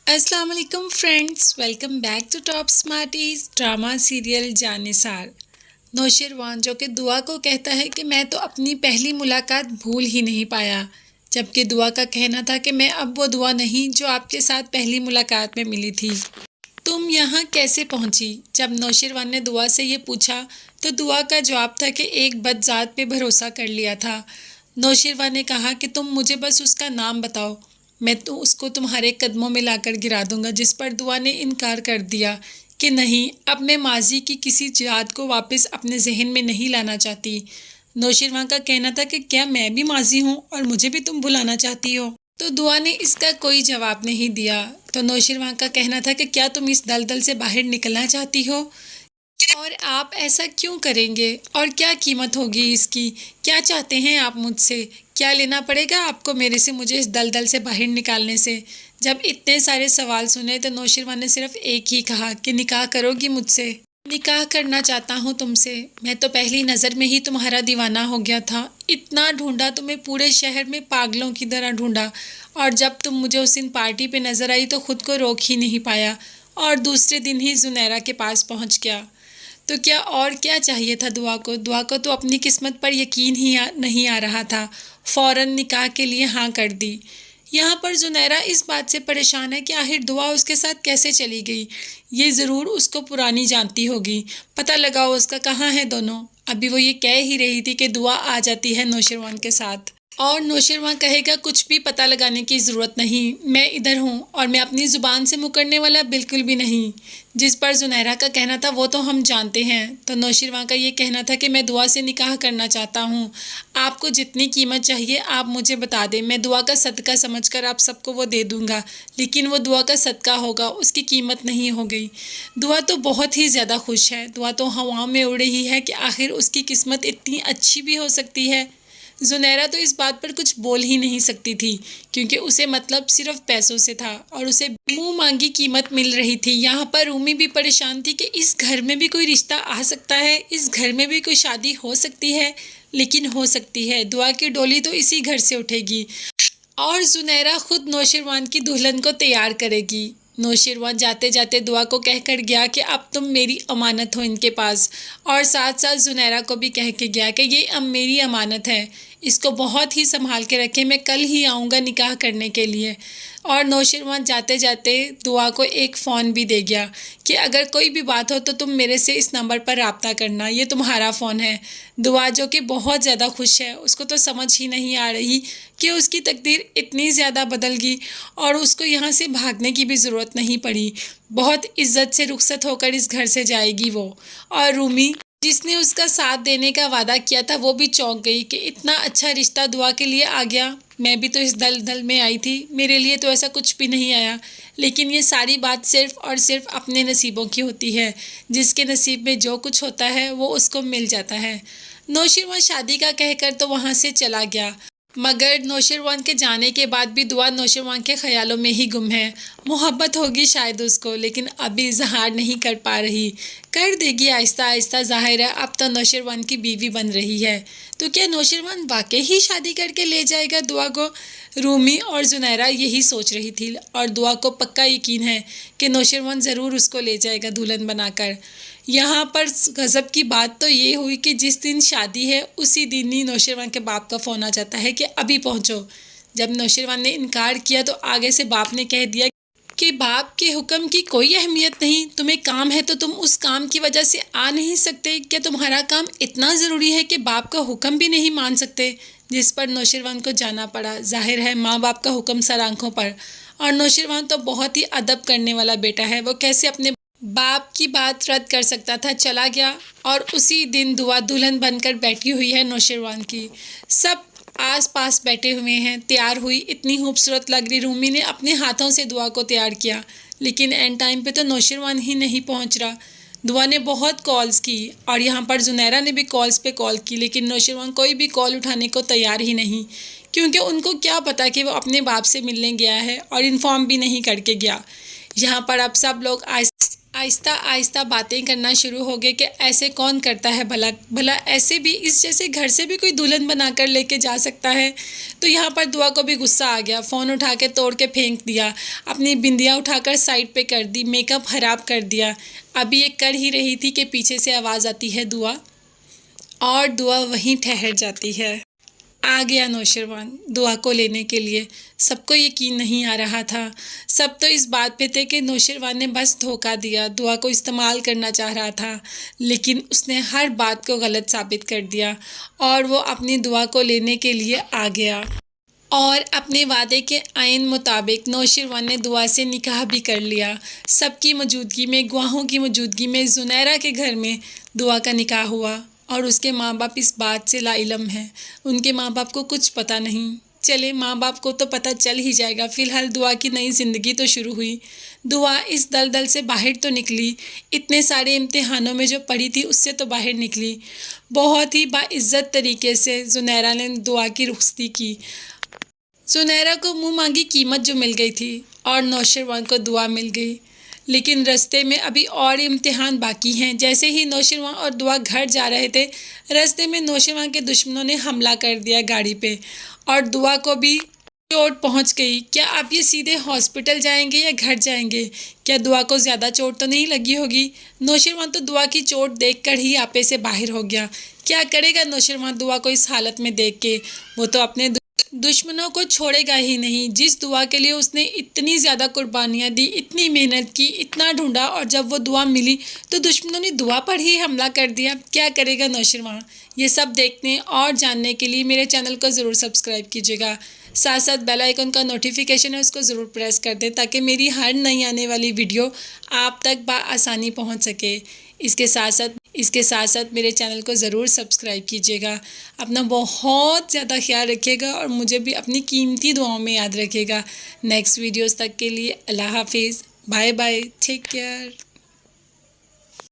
अस्सलाम वालेकुम friends, welcome back to top smarties drama serial Jaannisar. Nausherwan जो कि दुआ को कहता है कि मैं तो अपनी पहली मुलाकात भूल ही नहीं पाया, जबकि दुआ का कहना था कि मैं अब वो दुआ नहीं जो आपके साथ पहली मुलाकात में मिली थी। तुम यहाँ कैसे पहुँची? जब नौशिरवान ने दुआ से ये पूछा तो दुआ का जवाब था कि एक बदजात पे भरोसा कर लिया था। नौशिरवान ने कहा कि तुम मुझे बस उसका नाम बताओ, मैं तो उसको तुम्हारे कदमों में लाकर गिरा दूंगा। जिस पर दुआ ने इनकार कर दिया कि नहीं, अब मैं माजी की किसी याद को वापस अपने जहन में नहीं लाना चाहती। नौशिरवान का कहना था कि क्या मैं भी माजी हूँ और मुझे भी तुम भुलाना चाहती हो? तो दुआ ने इसका कोई जवाब नहीं दिया। तो नौशिरवान का कहना था कि क्या तुम इस दलदल से बाहर निकलना चाहती हो, और आप ऐसा क्यों करेंगे, और क्या कीमत होगी इसकी? क्या चाहते हैं आप मुझसे? क्या लेना पड़ेगा आपको मेरे से, मुझे इस दलदल से बाहर निकालने से? जब इतने सारे सवाल सुने तो नौशिरवान ने सिर्फ एक ही कहा कि निकाह करोगी मुझसे? निकाह करना चाहता हूँ तुमसे। मैं तो पहली नज़र में ही तुम्हारा दीवाना हो गया था। इतना ढूंढा तुम्हें, पूरे शहर में पागलों की तरह ढूंढा, और जब तुम मुझे उस दिन पार्टी पे नज़र आई तो खुद को रोक ही नहीं पाया और दूसरे दिन ही जुनैरा के पास पहुँच गया। तो क्या और क्या चाहिए था दुआ को? दुआ को तो अपनी किस्मत पर यकीन ही नहीं आ रहा था। फ़ौरन निकाह के लिए हाँ कर दी। यहाँ पर जुनैरा इस बात से परेशान है कि आखिर दुआ उसके साथ कैसे चली गई। ये ज़रूर उसको पुरानी जानती होगी। पता लगाओ उसका कहाँ है दोनों। अभी वो ये कह ही रही थी कि दुआ आ जाती है नौशिरवान के साथ, और नौशिरवान कहेगा कुछ भी पता लगाने की ज़रूरत नहीं, मैं इधर हूँ और मैं अपनी ज़ुबान से मुकरने वाला बिल्कुल भी नहीं। जिस पर जुनैरा का कहना था वो तो हम जानते हैं। तो नौशिरवान का ये कहना था कि मैं दुआ से निकाह करना चाहता हूँ। आपको जितनी कीमत चाहिए आप मुझे बता दें, मैं दुआ का सदका समझकर आप सबको वो दे दूँगा, लेकिन वो दुआ का सदका होगा, उसकी कीमत नहीं हो गई। दुआ तो बहुत ही ज़्यादा खुश है। दुआ तो हवा में उड़ रही है कि आखिर उसकी किस्मत इतनी अच्छी भी हो सकती है। जुनैरा तो इस बात पर कुछ बोल ही नहीं सकती थी, क्योंकि उसे मतलब सिर्फ पैसों से था और उसे मुंह मांगी कीमत मिल रही थी। यहाँ पर रूमी भी परेशान थी कि इस घर में भी कोई रिश्ता आ सकता है, इस घर में भी कोई शादी हो सकती है, लेकिन हो सकती है। दुआ की डोली तो इसी घर से उठेगी और जुनैरा खुद नौशिरवान की दुल्हन को तैयार करेगी। नौशिरवान जाते जाते दुआ को कहकर गया कि अब तुम मेरी अमानत हो इनके पास, और साथ साथ जुनैरा को भी कह के गया कि ये अब मेरी अमानत है, इसको बहुत ही संभाल के रखें, मैं कल ही आऊँगा निकाह करने के लिए। और नौशिरवान जाते जाते दुआ को एक फ़ोन भी दे गया कि अगर कोई भी बात हो तो तुम मेरे से इस नंबर पर रब्ता करना, ये तुम्हारा फ़ोन है। दुआ जो कि बहुत ज़्यादा खुश है, उसको तो समझ ही नहीं आ रही कि उसकी तकदीर इतनी ज़्यादा बदल गई और उसको यहाँ से भागने की भी ज़रूरत नहीं पड़ी। बहुत इज्जत से रुखसत होकर इस घर से जाएगी वो। और रूमी जिसने उसका साथ देने का वादा किया था वो भी चौंक गई कि इतना अच्छा रिश्ता दुआ के लिए आ गया। मैं भी तो इस दलदल में आई थी, मेरे लिए तो ऐसा कुछ भी नहीं आया। लेकिन ये सारी बात सिर्फ़ और सिर्फ अपने नसीबों की होती है। जिसके नसीब में जो कुछ होता है वो उसको मिल जाता है। नौशिरवान शादी का कहकर तो वहाँ से चला गया, मगर नौशिरवान के जाने के बाद भी दुआ नौशिरवान के ख्यालों में ही गुम है। मोहब्बत होगी शायद उसको, लेकिन अभी इजहार नहीं कर पा रही। कर देगी आहिस्ता आहिस्ता, ज़ाहिर है अब तो नौशिरवान की बीवी बन रही है। तो क्या नौशिरवान वाकई ही शादी करके ले जाएगा दुआ को? रूमी और जुनैरा यही सोच रही थी, और दुआ को पक्का यकीन है कि नौशिरवान ज़रूर उसको ले जाएगा दुल्हन बनाकर। यहाँ पर गज़ब की बात तो ये हुई कि जिस दिन शादी है उसी दिन ही नौशिरवान के बाप का फ़ोन आ जाता है कि अभी पहुँचो। जब नौशिरवान ने इनकार किया तो आगे से बाप ने कह दिया कि बाप के हुक्म की कोई अहमियत नहीं, तुम्हें काम है तो तुम उस काम की वजह से आ नहीं सकते। क्या तुम्हारा काम इतना ज़रूरी है कि बाप का हुक्म भी नहीं मान सकते? जिस पर नौशिरवान को जाना पड़ा। जाहिर है माँ बाप का हुक्म सर आंखों पर, और नौशिरवान तो बहुत ही अदब करने वाला बेटा है, वो कैसे अपने बाप की बात रद्द कर सकता था। चला गया और उसी दिन दुआ दुल्हन बनकर बैठी हुई है नौशिरवान की। सब आस पास बैठे हुए हैं, तैयार हुई, इतनी खूबसूरत लग रही। रूमी ने अपने हाथों से दुआ को तैयार किया, लेकिन एंड टाइम पे तो नौशिरवान ही नहीं पहुंच रहा। दुआ ने बहुत कॉल्स की और यहाँ पर जुनैरा ने भी कॉल्स पे कॉल की, लेकिन नौशिरवान कोई भी कॉल उठाने को तैयार ही नहीं, क्योंकि उनको क्या पता कि वो अपने बाप से मिलने गया है और इन्फॉर्म भी नहीं करके गया। यहाँ पर अब सब लोग آہستہ آہستہ باتیں کرنا شروع ہو گئے کہ ایسے کون کرتا ہے بھلا ایسے بھی اس جیسے گھر سے بھی کوئی دلہن بنا کر لے کے جا سکتا ہے۔ تو یہاں پر دعا کو بھی غصہ آ گیا، فون اٹھا کے توڑ کے پھینک دیا، اپنی بندیاں اٹھا کر سائڈ پہ کر دی، میک اپ خراب کر دیا۔ ابھی یہ کر ہی رہی تھی کہ پیچھے سے آواز آتی ہے دعا، اور دعا وہیں ٹھہر جاتی ہے۔ آ گیا نوشروان دعا کو لینے کے لیے۔ سب کو یقین نہیں آ رہا تھا، سب تو اس بات پہ تھے کہ نوشروان نے بس دھوکہ دیا، دعا کو استعمال کرنا چاہ رہا تھا، لیکن اس نے ہر بات کو غلط ثابت کر دیا اور وہ اپنی دعا کو لینے کے لیے آ گیا۔ اور اپنے وعدے کے عین مطابق نوشروان نے دعا سے نکاح بھی کر لیا۔ سب کی موجودگی میں، گواہوں کی موجودگی میں، زنیرہ کے گھر میں دعا کا نکاح ہوا، اور اس کے ماں باپ اس بات سے لا علم ہیں، ان کے ماں باپ کو کچھ پتہ نہیں۔ چلے ماں باپ کو تو پتہ چل ہی جائے گا، فی الحال دعا کی نئی زندگی تو شروع ہوئی۔ دعا اس دلدل سے باہر تو نکلی، اتنے سارے امتحانوں میں جو پڑھی تھی اس سے تو باہر نکلی۔ بہت ہی باعزت طریقے سے زنیرہ نے دعا کی رخصتی کی۔ زنیرہ کو منہ مانگی قیمت جو مل گئی تھی، اور نوشروان کو دعا مل گئی، لیکن رستے میں ابھی اور امتحان باقی ہیں۔ جیسے ہی نوشروان اور دعا گھر جا رہے تھے، رستے میں نوشروان کے دشمنوں نے حملہ کر دیا گاڑی پہ، اور دعا کو بھی چوٹ پہنچ گئی۔ کیا اب یہ سیدھے ہاسپٹل جائیں گے یا گھر جائیں گے؟ کیا دعا کو زیادہ چوٹ تو نہیں لگی ہوگی؟ نوشروان تو دعا کی چوٹ دیکھ کر ہی آپے سے باہر ہو گیا۔ کیا کرے گا نوشروان دعا کو اس حالت میں دیکھ کے؟ وہ تو اپنے دشمنوں کو چھوڑے گا ہی نہیں، جس دعا کے لیے اس نے اتنی زیادہ قربانیاں دی، اتنی محنت کی، اتنا ڈھونڈا، اور جب وہ دعا ملی تو دشمنوں نے دعا پر ہی حملہ کر دیا۔ کیا کرے گا نوشروان؟ یہ سب دیکھنے اور جاننے کے لیے میرے چینل کو ضرور سبسکرائب کیجیے گا، ساتھ ساتھ بیل آئیکن کا نوٹیفیکیشن ہے اس کو ضرور پریس کر دیں تاکہ میری ہر نئی آنے والی ویڈیو آپ تک بآسانی پہنچ سکے۔ اس کے ساتھ ساتھ میرے چینل کو ضرور سبسکرائب کیجیے گا۔ اپنا بہت زیادہ خیال رکھیے گا، اور مجھے بھی اپنی قیمتی دعاؤں میں یاد رکھیے گا۔ نیکسٹ ویڈیوز تک کے لیے اللہ حافظ، بائے بائے، ٹیک کیئر۔